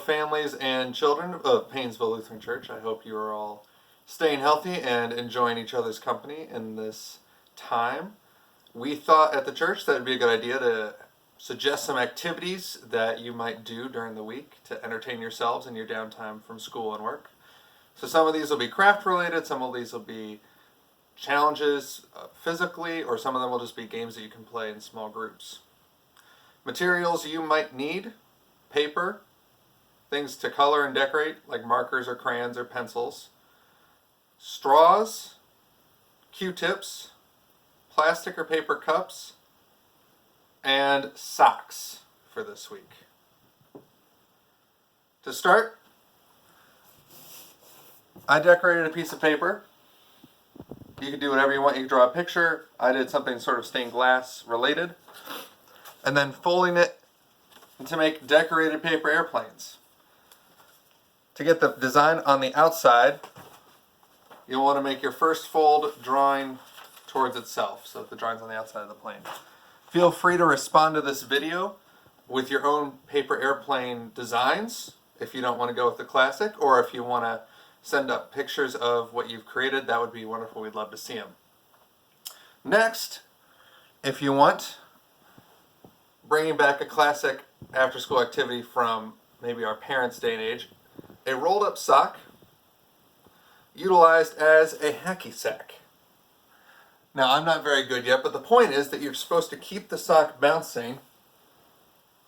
families and children of Painesville Lutheran Church. I hope you are all staying healthy and enjoying each other's company in this time. We thought at the church that it would be a good idea to suggest some activities that you might do during the week to entertain yourselves in your downtime from school and work. So some of these will be craft related, some of these will be challenges physically, or some of them will just be games that you can play in small groups. Materials you might need: paper, things to color and decorate like markers or crayons or pencils, straws, Q-tips, plastic or paper cups, and socks for this week. To start, I decorated a piece of paper. You can do whatever you want. You can draw a picture. I did something sort of stained glass related. And then folding it to make decorated paper airplanes. To get the design on the outside, you'll want to make your first fold drawing towards itself, so that the drawing's on the outside of the plane. Feel free to respond to this video with your own paper airplane designs if you don't want to go with the classic, or if you want to send up pictures of what you've created. That would be wonderful. We'd love to see them. Next, if you want, bringing back a classic after-school activity from maybe our parents' day and age, a rolled-up sock utilized as a hacky sack. Now, I'm not very good yet, but the point is that you're supposed to keep the sock bouncing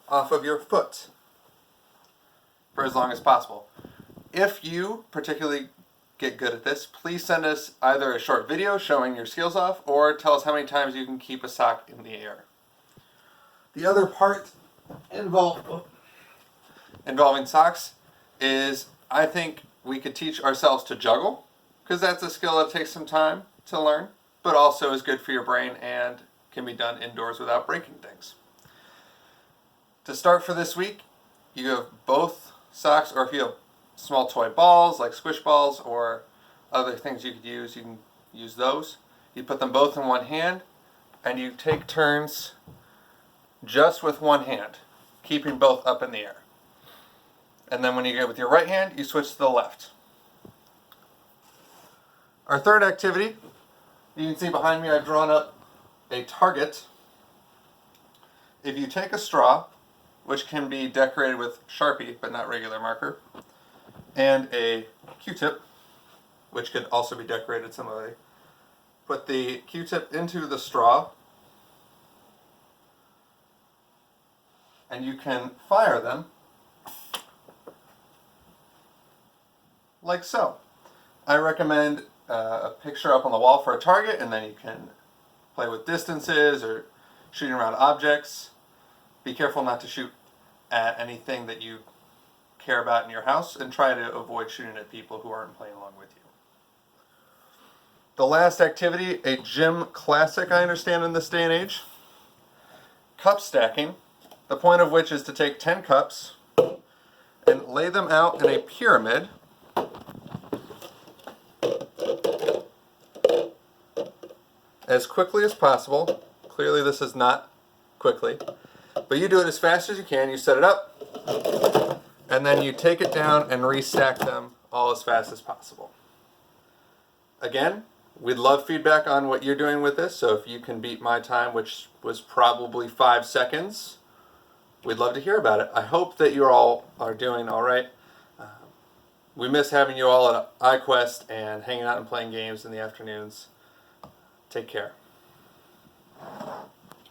off of your foot for as long as possible. If you particularly get good at this, please send us either a short video showing your skills off, or tell us how many times you can keep a sock in the air. The other part involving socks is, I think we could teach ourselves to juggle, because that's a skill that takes some time to learn, but also is good for your brain and can be done indoors without breaking things. To start for this week, you have both socks, or if you have small toy balls like squish balls or other things you could use, you can use those. You put them both in one hand and you take turns just with one hand, keeping both up in the air. And then when you get with your right hand, you switch to the left. Our third activity, you can see behind me I've drawn up a target. If you take a straw, which can be decorated with Sharpie but not regular marker, and a Q-tip, which could also be decorated similarly, put the Q-tip into the straw, and you can fire them like so. I recommend a picture up on the wall for a target, and then you can play with distances or shooting around objects. Be careful not to shoot at anything that you care about in your house, and try to avoid shooting at people who aren't playing along with you. The last activity, a gym classic I understand in this day and age, cup stacking, the point of which is to take 10 cups and lay them out in a pyramid as quickly as possible. Clearly this is not quickly, but you do it as fast as you can. You set it up, and then you take it down and restack them all as fast as possible. Again, we'd love feedback on what you're doing with this, so if you can beat my time, which was probably 5 seconds, we'd love to hear about it. I hope that you all are doing all right. We miss having you all at iQuest and hanging out and playing games in the afternoons. Take care.